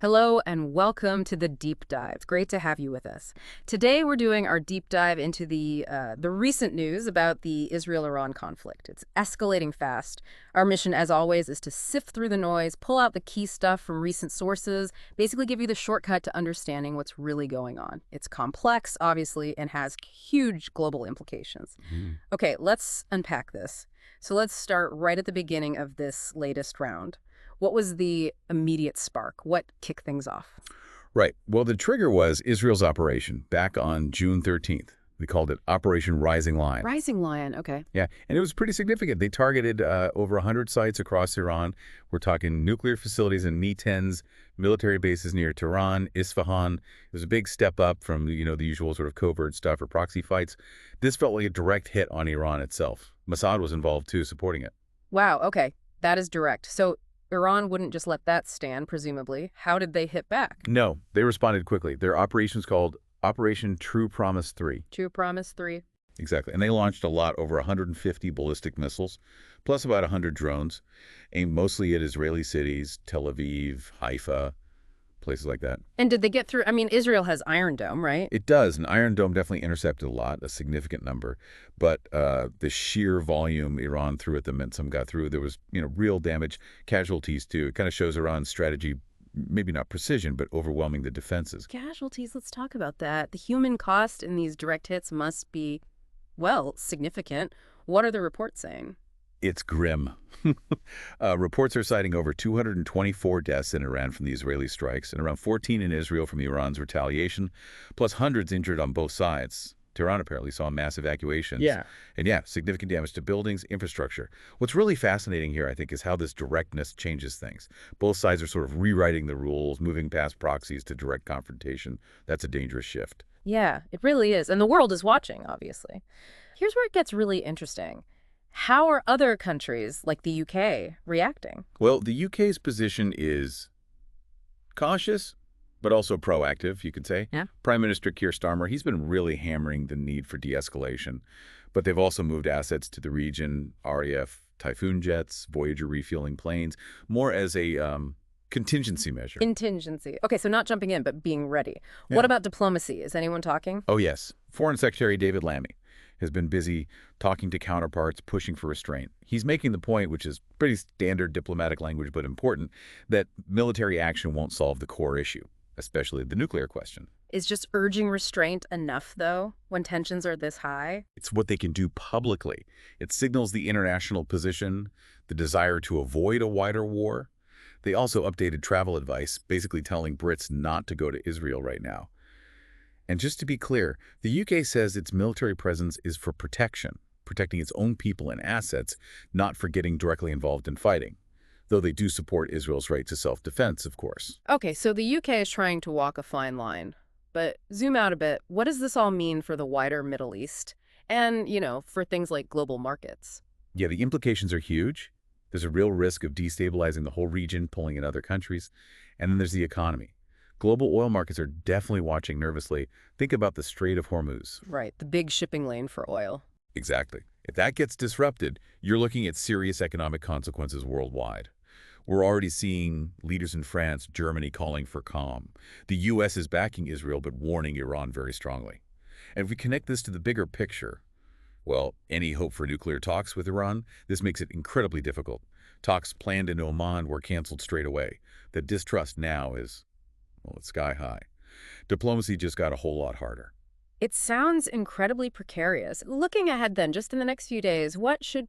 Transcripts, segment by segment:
Hello and welcome to the deep dive. It's great to have you with us. Today we're doing our deep dive into the recent news about the Israel-Iran conflict. It's escalating fast. Our mission, as always, is to sift through the noise, pull out the key stuff from recent sources, basically give you the shortcut to understanding what's really going on. It's complex, obviously, and has huge global implications. Okay, let's unpack this. So let's start right at the beginning of this latest round. What was the immediate spark? What kicked things off? Right. Well, the trigger was Israel's operation back on June 13th. They called it Operation Rising Lion. Rising Lion, okay. Yeah, and it was pretty significant. They targeted over 100 sites across Iran. We're talking nuclear facilities and Mi-10s, military bases near Tehran, Isfahan. It was a big step up from, the usual sort of covert stuff or proxy fights. This felt like a direct hit on Iran itself. Mossad was involved, too, supporting it. Wow, okay. That is direct. So Iran wouldn't just let that stand, presumably. How did they hit back? No, they responded quickly. Their operation's called Operation True Promise 3. True Promise 3. Exactly. And they launched a lot, over 150 ballistic missiles, plus about 100 drones, aimed mostly at Israeli cities, Tel Aviv, Haifa, places like that. And did they get through? I mean, Israel has Iron Dome, right? It does, and Iron Dome definitely intercepted a lot, a significant number. But the sheer volume Iran threw at them meant some got through. There was, real damage, casualties too. It kind of shows Iran's strategy, maybe not precision, but overwhelming the defenses. Casualties, let's talk about that. The human cost in these direct hits must be, well, significant. What are the reports saying? It's grim. Reports are citing over 224 deaths in Iran from the Israeli strikes and around 14 in Israel from Iran's retaliation, plus hundreds injured on both sides. Tehran apparently saw mass evacuations. Yeah. And significant damage to buildings, infrastructure. What's really fascinating here, I think, is how this directness changes things. Both sides are sort of rewriting the rules, moving past proxies to direct confrontation. That's a dangerous shift. Yeah, it really is. And the world is watching, obviously. Here's where it gets really interesting. How are other countries, like the UK, reacting? Well, the UK's position is cautious, but also proactive, you could say. Yeah. Prime Minister Keir Starmer, he's been really hammering the need for de-escalation, but they've also moved assets to the region, RAF Typhoon jets, Voyager refueling planes, more as a contingency measure. Contingency. Okay, so not jumping in, but being ready. Yeah. What about diplomacy? Is anyone talking? Oh, yes. Foreign Secretary David Lammy has been busy talking to counterparts, pushing for restraint. He's making the point, which is pretty standard diplomatic language but important, that military action won't solve the core issue, especially the nuclear question. Is just urging restraint enough, though, when tensions are this high? It's what they can do publicly. It signals the international position, the desire to avoid a wider war. They also updated travel advice, basically telling Brits not to go to Israel right now. And just to be clear, the UK says its military presence is for protection, protecting its own people and assets, not for getting directly involved in fighting. Though they do support Israel's right to self-defense, of course. Okay, so the UK is trying to walk a fine line. But zoom out a bit, what does this all mean for the wider Middle East? And, for things like global markets? Yeah, the implications are huge. There's a real risk of destabilizing the whole region, pulling in other countries. And then there's the economy. Global oil markets are definitely watching nervously. Think about the Strait of Hormuz. Right, the big shipping lane for oil. Exactly. If that gets disrupted, you're looking at serious economic consequences worldwide. We're already seeing leaders in France, Germany calling for calm. The U.S. is backing Israel but warning Iran very strongly. And if we connect this to the bigger picture, well, any hope for nuclear talks with Iran, this makes it incredibly difficult. Talks planned in Oman were canceled straight away. The distrust now is, well, it's sky high. Diplomacy just got a whole lot harder. It sounds incredibly precarious. Looking ahead then, just in the next few days, what should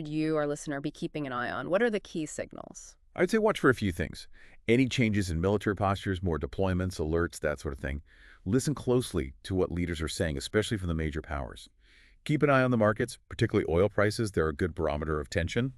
you, our listener, be keeping an eye on? What are the key signals? I'd say watch for a few things. Any changes in military postures, more deployments, alerts, that sort of thing. Listen closely to what leaders are saying, especially from the major powers. Keep an eye on the markets, particularly oil prices. They're a good barometer of tension.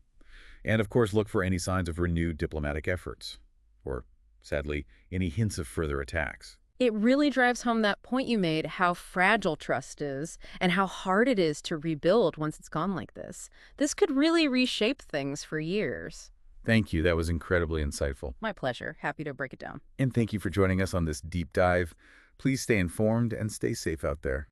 And of course, look for any signs of renewed diplomatic efforts. Or, sadly, any hints of further attacks. It really drives home that point you made, how fragile trust is and how hard it is to rebuild once it's gone like this. This could really reshape things for years. Thank you. That was incredibly insightful. My pleasure. Happy to break it down. And thank you for joining us on this deep dive. Please stay informed and stay safe out there.